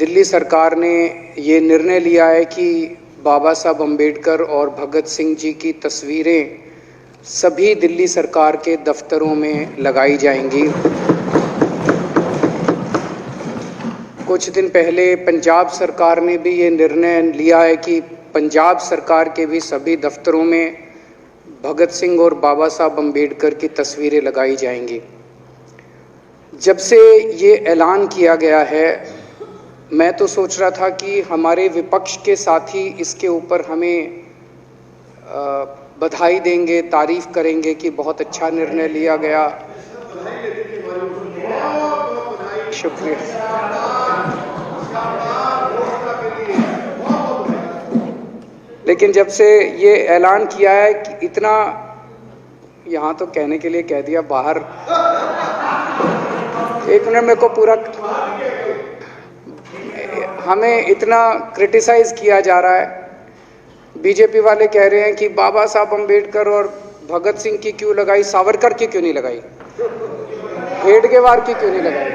दिल्ली सरकार ने ये निर्णय लिया है कि बाबा साहब अम्बेडकर और भगत सिंह जी की तस्वीरें सभी दिल्ली सरकार के दफ्तरों में लगाई जाएंगी। कुछ दिन पहले पंजाब सरकार ने भी ये निर्णय लिया है कि पंजाब सरकार के भी सभी दफ्तरों में भगत सिंह और बाबा साहब अम्बेडकर की तस्वीरें लगाई जाएंगी। जब से ये ऐलान किया गया है, मैं तो सोच रहा था कि हमारे विपक्ष के साथी इसके ऊपर हमें बधाई देंगे, तारीफ करेंगे कि बहुत अच्छा निर्णय लिया गया। शुक्रिया। लेकिन जब से ये ऐलान किया है कि इतना, यहाँ तो कहने के लिए कह दिया, बाहर एक मिनट मेरे को पूरा, हमें इतना क्रिटिसाइज किया जा रहा है। बीजेपी वाले कह रहे हैं कि बाबा साहब अम्बेडकर और भगत सिंह की क्यों लगाई, सावरकर की क्यों नहीं लगाई, हेडगेवार की क्यों नहीं लगाई।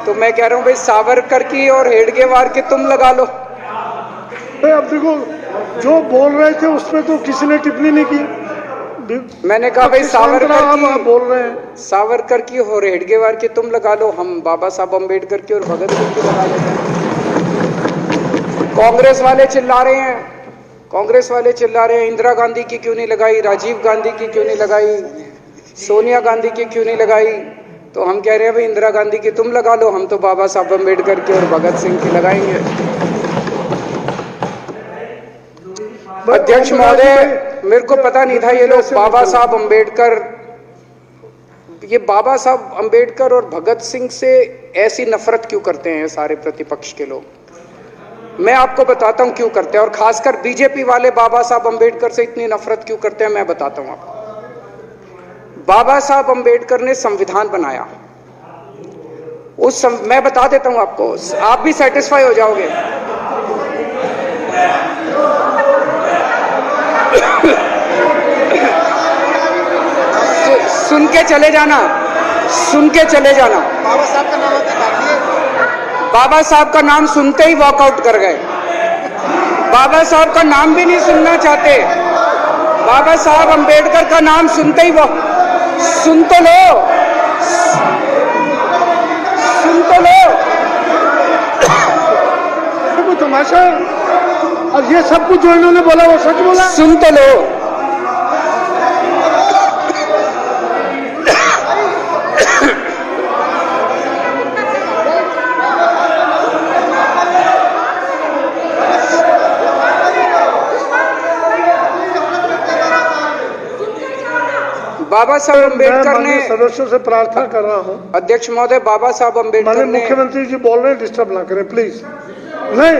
तो मैं कह रहा हूं भाई, सावरकर की और हेडगेवार की तुम लगा लो। अब देखो, जो बोल रहे थे उसमें तो किसी ने टिप्पणी नहीं की। मैंने कहा भाई सावरकर की आप बोल रहे हैं, सावरकर की और हेडगेवार की तुम लगा लो, हम बाबा साहब अम्बेडकर की और भगत सिंह की लगा लेते हैं। कांग्रेस वाले चिल्ला रहे हैं, इंदिरा गांधी की क्यों नहीं लगाई, राजीव गांधी की क्यों नहीं लगाई, सोनिया गांधी की क्यों नहीं लगाई। तो हम कह रहे हैं भाई, इंदिरा गांधी की तुम लगा लो, हम तो बाबा साहब अम्बेडकर की और भगत सिंह की लगाएंगे। अध्यक्ष महोदय, मेरे को पता नहीं था ये लोग बाबा साहब अम्बेडकर और भगत सिंह से ऐसी नफरत क्यों करते हैं सारे प्रतिपक्ष के लोग। मैं आपको बताता हूं क्यों करते हैं, और खासकर बीजेपी वाले बाबा साहब अम्बेडकर से इतनी नफरत क्यों करते हैं, मैं बताता हूं आपको। बाबा साहब अम्बेडकर ने संविधान बनाया, मैं बता देता हूं आपको, आप भी सेटिस्फाई हो जाओगे। सुन के चले जाना। बाबा साहब का नाम सुनते ही वॉकआउट कर गए। बाबा साहब का नाम भी नहीं सुनना चाहते। बाबा साहब अम्बेडकर का नाम सुनते ही सुन तो लो। तमाशा, और ये सब कुछ जो इन्होंने बोला वो सच बोला। सुन तो लो। बाबा साहब अम्बेडकर ने, सदस्यों से प्रार्थना कर रहा हूं, अध्यक्ष महोदय, बाबा साहब अम्बेडकर ने, मुख्यमंत्री जी बोल रहे हैं, डिस्टर्ब ना करें प्लीज। नहीं,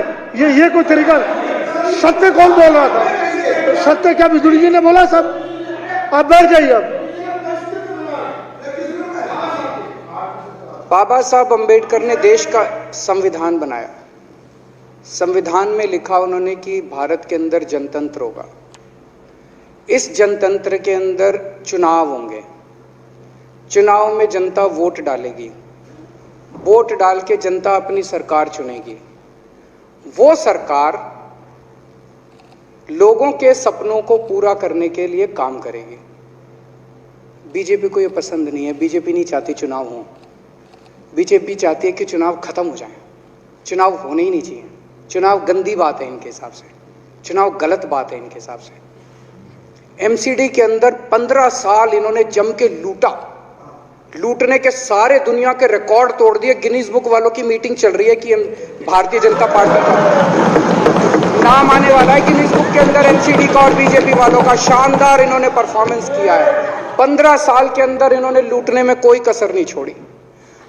ये कोई तरीका। सत्य कौन बोल रहा था? सत्य क्या बिजुली जी ने बोला? सब आप बैठ जाइए। अब बाबा साहब अम्बेडकर ने देश का संविधान बनाया। संविधान में लिखा उन्होंने कि भारत के अंदर जनतंत्र होगा। इस जनतंत्र के अंदर चुनाव होंगे। चुनाव में जनता वोट डालेगी। वोट डाल के जनता अपनी सरकार चुनेगी। वो सरकार लोगों के सपनों को पूरा करने के लिए काम करेगी। बीजेपी को ये पसंद नहीं है। बीजेपी नहीं चाहती चुनाव हो। बीजेपी चाहती है कि चुनाव खत्म हो जाए। चुनाव होने ही नहीं चाहिए। चुनाव गंदी बात है इनके हिसाब से। चुनाव गलत बात है इनके हिसाब से। एमसीडी के अंदर 15 साल इन्होंने जम के लूटा। लूटने के सारे दुनिया के रिकॉर्ड तोड़ दिए। गिनीज बुक वालों की मीटिंग चल रही है कि भारतीय जनता पार्टी का नाम आने वाला है गिनीज बुक के अंदर एमसीडी का और बीजेपी वालों का। शानदार इन्होंने परफॉर्मेंस किया है। 15 साल के अंदर इन्होंने लूटने में कोई कसर नहीं छोड़ी।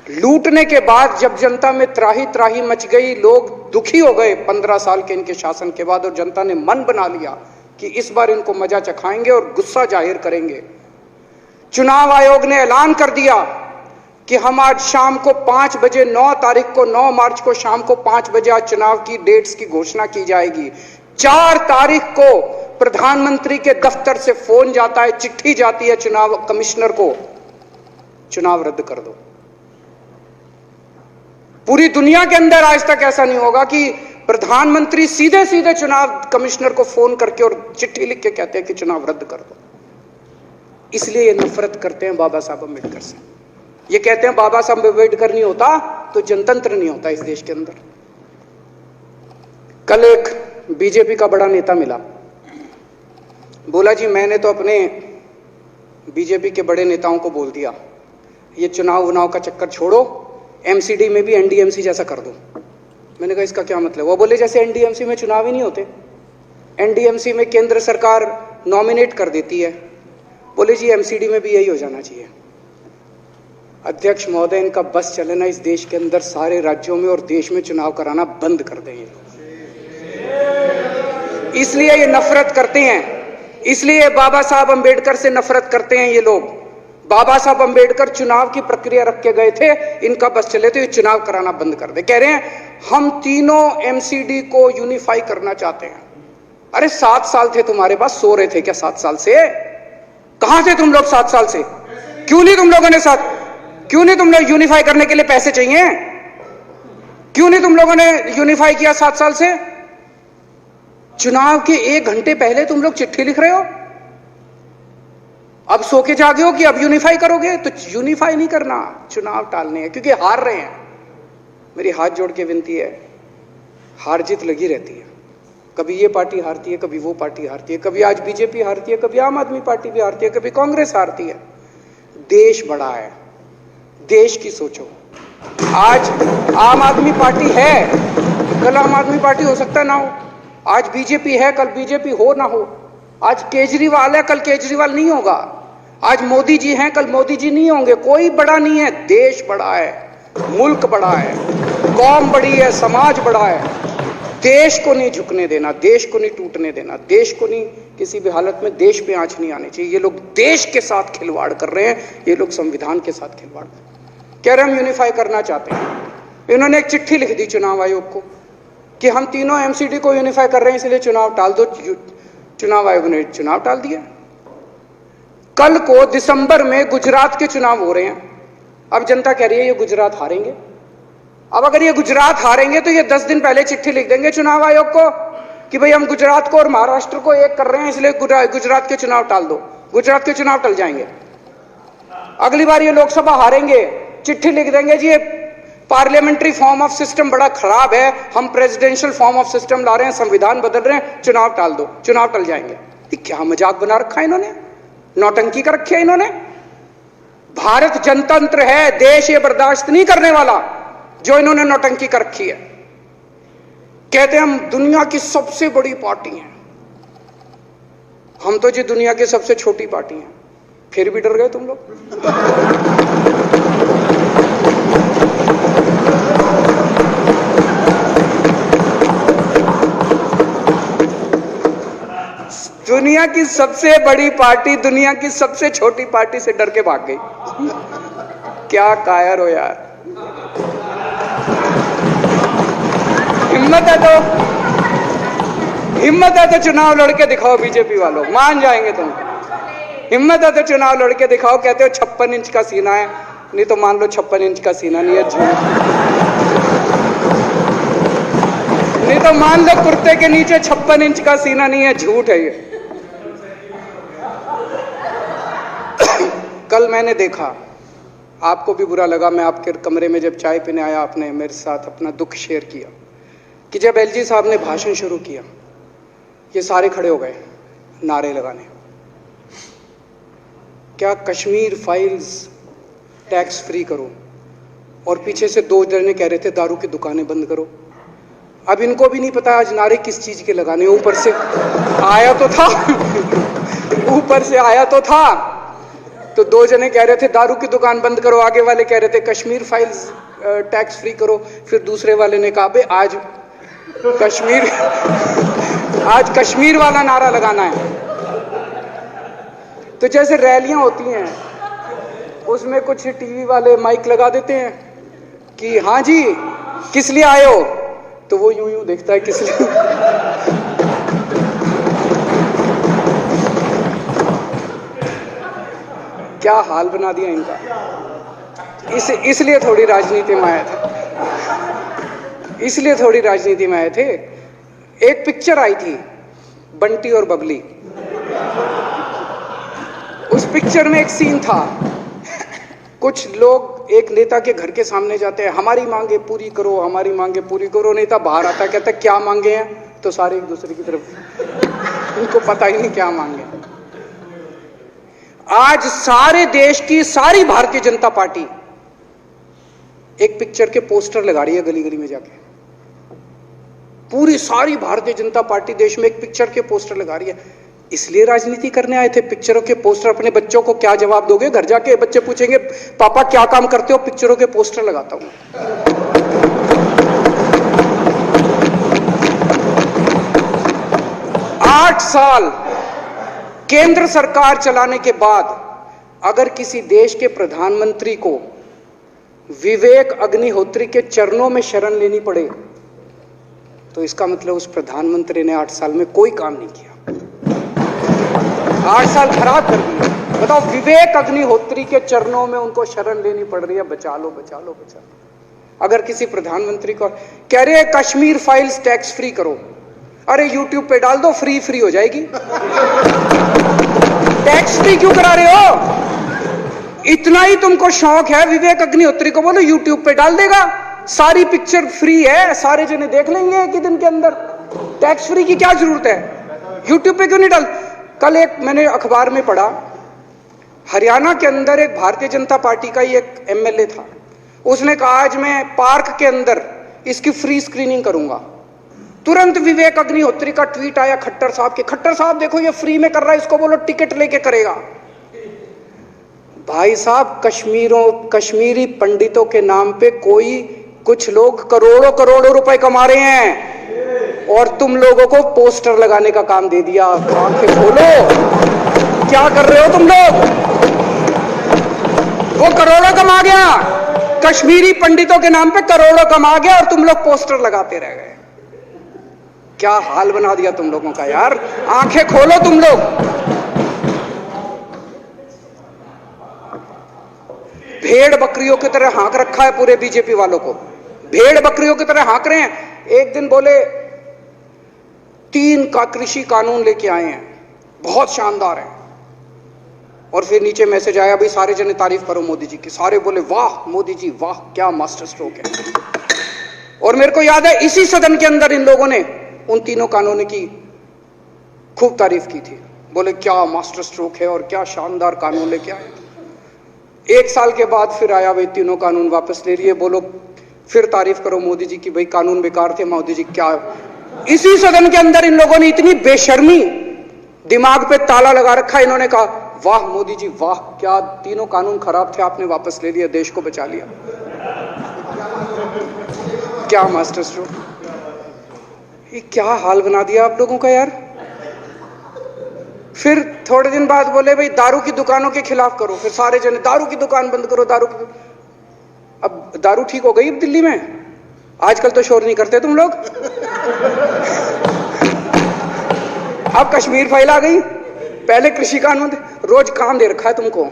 लूटने के बाद जब जनता में त्राही त्राही मच गई, लोग दुखी हो गए 15 साल के इनके शासन के बाद, और जनता ने मन बना लिया कि इस बार इनको मजा चखाएंगे और गुस्सा जाहिर करेंगे। चुनाव आयोग ने ऐलान कर दिया कि हम आज शाम को 5 बजे 9 तारीख को 9 मार्च को शाम को 5 बजे आज चुनाव की डेट्स की घोषणा की जाएगी। 4 तारीख को प्रधानमंत्री के दफ्तर से फोन जाता है, चिट्ठी जाती है चुनाव कमिश्नर को, चुनाव रद्द कर दो। पूरी दुनिया के अंदर आज तक ऐसा नहीं होगा कि प्रधानमंत्री सीधे सीधे चुनाव कमिश्नर को फोन करके और चिट्ठी लिख के कहते हैं कि चुनाव रद्द कर दो। इसलिए ये नफरत करते हैं बाबा साहब अम्बेडकर से। ये कहते हैं बाबा साहब अम्बेडकर नहीं होता तो जनतंत्र नहीं होता इस देश के अंदर। कल एक बीजेपी का बड़ा नेता मिला, बोला जी मैंने तो अपने बीजेपी के बड़े नेताओं को बोल दिया ये चुनाव का चक्कर छोड़ो, एमसीडी में भी एनडीएमसी जैसा कर दो। मैंने कहा इसका क्या मतलब? वो बोले जैसे एनडीएमसी में चुनाव ही नहीं होते, एनडीएमसी में केंद्र सरकार नॉमिनेट कर देती है, बोले जी एमसीडी में भी यही हो जाना चाहिए। अध्यक्ष महोदय, इनका बस चले ना इस देश के अंदर सारे राज्यों में और देश में चुनाव कराना बंद कर दें ये लोग। इसलिए ये नफरत करते हैं, इसलिए बाबा साहब अंबेडकर से नफरत करते हैं ये लोग। बाबा साहब अंबेडकर चुनाव की प्रक्रिया रख के गए थे, इनका बस चले तो ये चुनाव कराना बंद कर दे। कह रहे हैं हम तीनों एमसीडी को यूनिफाई करना चाहते हैं। अरे 7 साल थे तुम्हारे पास, सो रहे थे क्या 7 साल से? कहां थे तुम लोग 7 साल से? क्यों नहीं तुम लोगों ने क्यों नहीं तुम लोग यूनिफाई करने के लिए पैसे चाहिए? क्यों नहीं तुम लोगों ने यूनिफाई किया 7 साल से? चुनाव के 1 घंटे पहले तुम लोग चिट्ठी लिख रहे हो, अब सो के जागे हो कि अब यूनिफाई करोगे। तो यूनिफाई नहीं करना, चुनाव टालने हैं, क्योंकि हार रहे हैं। मेरी हाथ जोड़ के विनती है, हार जीत लगी रहती है, कभी ये पार्टी हारती है, कभी वो पार्टी हारती है, कभी आज बीजेपी हारती है, कभी आम आदमी पार्टी भी हारती है, कभी कांग्रेस हारती है। देश बड़ा है, देश की सोचो। आज आम आदमी पार्टी है, कल आम आदमी पार्टी हो सकता ना हो। आज बीजेपी है, कल बीजेपी हो ना हो। आज केजरीवाल है, कल केजरीवाल नहीं होगा। आज मोदी जी हैं, कल मोदी जी नहीं होंगे। कोई बड़ा नहीं है, देश बड़ा है, मुल्क बड़ा है, कौम बड़ी है, समाज बड़ा है। देश को नहीं झुकने देना, देश को नहीं टूटने देना, देश को नहीं किसी भी हालत में देश पे आंच नहीं आनी चाहिए। ये लोग देश के साथ खिलवाड़ कर रहे हैं, ये लोग संविधान के साथ खिलवाड़ कह रहे हैं। हम यूनिफाई करना चाहते हैं। इन्होंने एक चिट्ठी लिख दी चुनाव आयोग को कि हम तीनों एमसीडी को यूनिफाई कर रहे हैं, इसलिए चुनाव टाल दो। चुनाव आयोग ने चुनाव टाल दिया। कल को दिसंबर में गुजरात के चुनाव हो रहे हैं। अब जनता कह रही है ये गुजरात हारेंगे। अब अगर ये गुजरात हारेंगे तो ये 10 दिन पहले चिट्ठी लिख देंगे चुनाव आयोग को कि भाई हम गुजरात को और महाराष्ट्र को एक कर रहे हैं, इसलिए गुजरात के चुनाव टाल दो। गुजरात के चुनाव टल जाएंगे। अगली बार ये लोकसभा हारेंगे, चिट्ठी लिख देंगे जी ये पार्लियामेंट्री फॉर्म ऑफ सिस्टम बड़ा खराब है, हम प्रेसिडेंशियल फॉर्म ऑफ सिस्टम ला रहे हैं, संविधान बदल रहे हैं, चुनाव टाल दो। चुनाव टल जाएंगे। ये क्या मजाक बना रखा है इन्होंने, नौटंकी कर रखी है इन्होंने। भारत जनतंत्र है, देश ये बर्दाश्त नहीं करने वाला जो इन्होंने नौटंकी कर रखी है। कहते हैं हम दुनिया की सबसे बड़ी पार्टी हैं, हम तो जी दुनिया की सबसे छोटी पार्टी हैं। फिर भी डर गए तुम लोग। दुनिया की सबसे बड़ी पार्टी दुनिया की सबसे छोटी पार्टी से डर के भाग गई। क्या कायर हो यार। हिम्मत है तो चुनाव लड़के दिखाओ बीजेपी वालों, मान जाएंगे तुम। हिम्मत है तो चुनाव लड़के दिखाओ। कहते हो 56 इंच का सीना है, नहीं तो मान लो 56 इंच का सीना नहीं है, झूठ। नहीं तो मान लो कुर्ते के नीचे 56 इंच का सीना नहीं है, झूठ है ये। कल मैंने देखा, आपको भी बुरा लगा, मैं आपके कमरे में जब चाय पीने आया, आपने मेरे साथ अपना दुख शेयर किया कि जब एलजी साहब ने भाषण शुरू किया, ये सारे खड़े हो गए नारे लगाने। क्या कश्मीर फाइल्स टैक्स फ्री करो, और पीछे से 2 जने कह रहे थे दारू की दुकानें बंद करो। अब इनको भी नहीं पता आज नारे किस चीज के लगाने। ऊपर से आया तो था ऊपर से आया तो था, तो 2 जने कह रहे थे दारू की दुकान बंद करो, आगे वाले कह रहे थे कश्मीर फाइल्स टैक्स फ्री करो, फिर दूसरे वाले ने कहा बे आज कश्मीर वाला नारा लगाना है। तो जैसे रैलियां होती हैं उसमें कुछ टीवी वाले माइक लगा देते हैं कि हाँ जी किस लिए आए हो, तो वो यूं यूं देखता है किस लिए। क्या हाल बना दिया इनका। इसलिए थोड़ी राजनीति में आया था। इसलिए थोड़ी राजनीति में आए थे। एक पिक्चर आई थी बंटी और बबली, उस पिक्चर में एक सीन था, कुछ लोग एक नेता के घर के सामने जाते हैं, हमारी मांगे पूरी करो, हमारी मांगे पूरी करो। नेता बाहर आता है, कहता है क्या मांगे हैं, तो सारे एक दूसरे की तरफ, उनको पता ही नहीं क्या मांगे। आज सारे देश की सारी भारतीय जनता पार्टी एक पिक्चर के पोस्टर लगा रही है गली गली में जाके। पूरी सारी भारतीय जनता पार्टी देश में एक पिक्चर के पोस्टर लगा रही है। इसलिए राजनीति करने आए थे? पिक्चरों के पोस्टर। अपने बच्चों को क्या जवाब दोगे? घर जाके बच्चे पूछेंगे पापा क्या काम करते हो? पिक्चरों के पोस्टर लगाता हूं। 8 साल केंद्र सरकार चलाने के बाद अगर किसी देश के प्रधानमंत्री को विवेक अग्निहोत्री के चरणों में शरण लेनी पड़े तो इसका मतलब उस प्रधानमंत्री ने 8 साल में कोई काम नहीं किया। 8 साल खराब कर दिए। बताओ, विवेक अग्निहोत्री के चरणों में उनको शरण लेनी पड़ रही है, बचा लो बचा लो बचा लो। अगर किसी प्रधानमंत्री को कह रहे हैं कश्मीर फाइल्स टैक्स फ्री करो, अरे यूट्यूब पे डाल दो, फ्री हो जाएगी। टैक्स फ्री क्यों करा रहे हो? इतना ही तुमको शौक है, विवेक अग्निहोत्री को बोलो यूट्यूब पे डाल देगा, सारी पिक्चर फ्री है, सारे जने देख लेंगे एक ही दिन के अंदर। टैक्स फ्री की क्या जरूरत है? यूट्यूब पे क्यों नहीं डाल? कल एक मैंने अखबार में पढ़ा, हरियाणा के अंदर एक भारतीय जनता पार्टी का ही एक एमएलए था, उसने कहा आज मैं पार्क के अंदर इसकी फ्री स्क्रीनिंग करूंगा। तुरंत विवेक अग्निहोत्री का ट्वीट आया खट्टर साहब के, खट्टर साहब देखो ये फ्री में कर रहा है, इसको बोलो टिकट लेके करेगा। भाई साहब, कश्मीरी पंडितों के नाम पे कुछ लोग करोड़ों करोड़ों रुपए कमा रहे हैं और तुम लोगों को पोस्टर लगाने का काम दे दिया। आंखें खोलो, क्या कर रहे हो तुम लोग? वो करोड़ों कमा गया, कश्मीरी पंडितों के नाम पे करोड़ों कमा गया और तुम लोग पोस्टर लगाते रह गए। क्या हाल बना दिया तुम लोगों का यार। आंखें खोलो तुम लोग। भेड़ बकरियों की तरह हाँक रखा है पूरे बीजेपी वालों को, भेड़ बकरियों की तरह हाँक रहे हैं। एक दिन बोले 3 का कृषि कानून लेके आए हैं, बहुत शानदार है, और फिर नीचे मैसेज आया भाई सारे जने तारीफ करो मोदी जी की। सारे बोले वाह मोदी जी वाह, क्या मास्टर स्ट्रोक है। और मेरे को याद है इसी सदन के अंदर इन लोगों ने उन 3 कानूनों की खूब तारीफ की थी, बोले क्या मास्टर स्ट्रोक है और क्या शानदार कानून लेके आए। 1 साल के बाद फिर आया भाई 3 कानून वापस ले लिए, बोलो फिर तारीफ करो मोदी जी की, भाई कानून बेकार थे मोदी जी। क्या इसी सदन के अंदर इन लोगों ने इतनी बेशर्मी, दिमाग पे ताला लगा रखा, इन्होंने कहा वाह मोदी जी वाह, क्या 3 कानून खराब थे आपने वापस ले लिया, देश को बचा लिया। क्या मास्टर स्ट्रोक, ये क्या हाल बना दिया आप लोगों का यार। फिर थोड़े दिन बाद बोले भाई दारू की दुकानों के खिलाफ करो, फिर सारे जने दारू की दुकान बंद करो, दारू की। अब दारू ठीक हो गई दिल्ली में, आजकल तो शोर नहीं करते तुम लोग। अब कश्मीर फाइल आ गई, पहले कृषि कानून, रोज काम दे रखा है तुमको,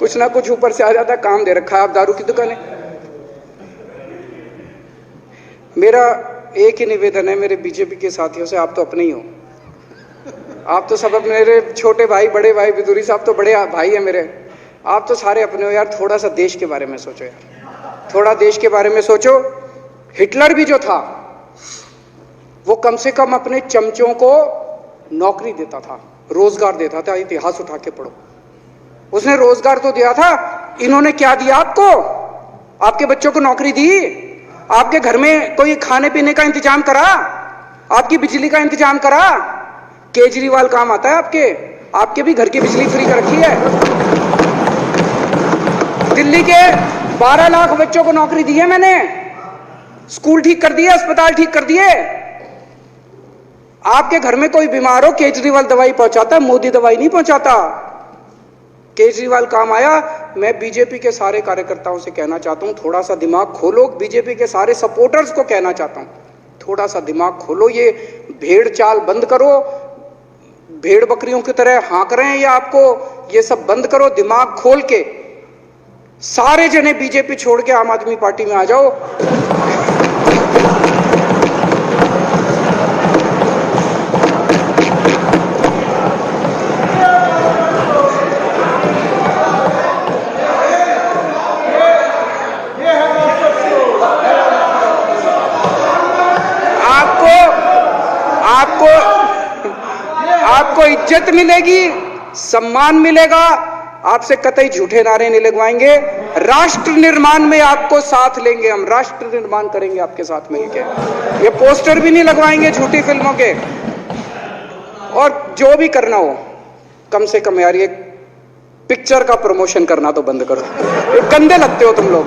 कुछ ना कुछ ऊपर से आ जाता है, काम दे रखा है। अब दारू की दुकानें। मेरा एक ही निवेदन है मेरे बीजेपी के साथियों से, आप तो अपने ही हो, आप तो सब अपने, मेरे छोटे भाई बड़े भाई बिदुरी साहब तो बड़े भाई है मेरे, आप तो सारे अपने हो यार। थोड़ा सा देश के बारे में सोचो यार, थोड़ा देश के बारे में सोचो। हिटलर भी जो था वो कम से कम अपने चमचों को नौकरी देता था, रोजगार देता था। इतिहास उठा के पढ़ो, उसने रोजगार तो दिया था। इन्होंने क्या दिया आपको? आपके बच्चों को नौकरी दी, आपके घर में कोई खाने पीने का इंतजाम करा, आपकी बिजली का इंतजाम करा। केजरीवाल काम आता है आपके भी घर की बिजली फ्री कर रखी है। दिल्ली के 12 लाख बच्चों को नौकरी दी है मैंने, स्कूल ठीक कर दिए, अस्पताल ठीक कर दिए। आपके घर में कोई बीमार हो, केजरीवाल दवाई पहुंचाता है, मोदी दवाई नहीं पहुंचाता। केजरीवाल काम आया। मैं बीजेपी के सारे कार्यकर्ताओं से कहना चाहता हूं, थोड़ा सा दिमाग खोलो। बीजेपी के सारे सपोर्टर्स को कहना चाहता हूं, थोड़ा सा दिमाग खोलो। ये भेड़ चाल बंद करो, भेड़ बकरियों की तरह हाँक रहे हैं ये आपको, ये सब बंद करो। दिमाग खोल के सारे जने बीजेपी छोड़ के आम आदमी पार्टी में आ जाओ। आपको इज्जत मिलेगी, सम्मान मिलेगा, आपसे कतई झूठे नारे नहीं लगवाएंगे। राष्ट्र निर्माण में आपको साथ लेंगे, हम राष्ट्र निर्माण करेंगे आपके साथ मिलकर। ये पोस्टर भी नहीं लगवाएंगे झूठी फिल्मों के। और जो भी करना हो, कम से कम यार ये पिक्चर का प्रमोशन करना तो बंद करो। ये गंदे लगते हो तुम लोग,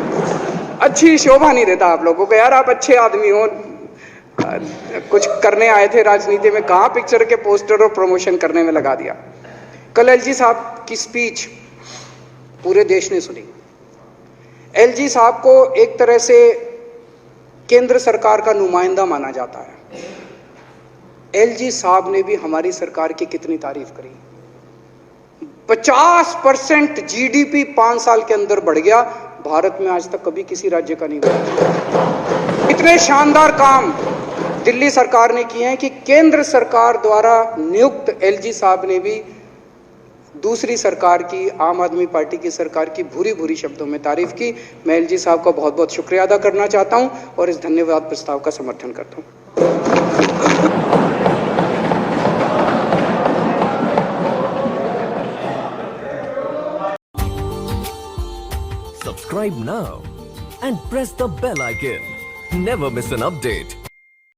अच्छी शोभा नहीं देता आप लोगों को। यार आप अच्छे आदमी हो, कुछ करने आए थे राजनीति में, कहां पिक्चर के पोस्टर और प्रमोशन करने में लगा दिया। कल एलजी साहब की स्पीच पूरे देश ने सुनी। एलजी साहब को एक तरह से केंद्र सरकार का नुमाइंदा माना जाता है। एलजी साहब ने भी हमारी सरकार की कितनी तारीफ करी। 50% जीडीपी 5 साल के अंदर बढ़ गया, भारत में आज तक कभी किसी राज्य का नहीं बढ़ा। इतने शानदार काम दिल्ली सरकार ने किए हैं कि केंद्र सरकार द्वारा नियुक्त एलजी साहब ने भी दूसरी सरकार की, आम आदमी पार्टी की सरकार की भूरी भूरी शब्दों में तारीफ की। मैं एलजी साहब का बहुत बहुत शुक्रिया अदा करना चाहता हूं और इस धन्यवाद प्रस्ताव का समर्थन करता हूं। Subscribe now and press the bell icon. Never miss an update.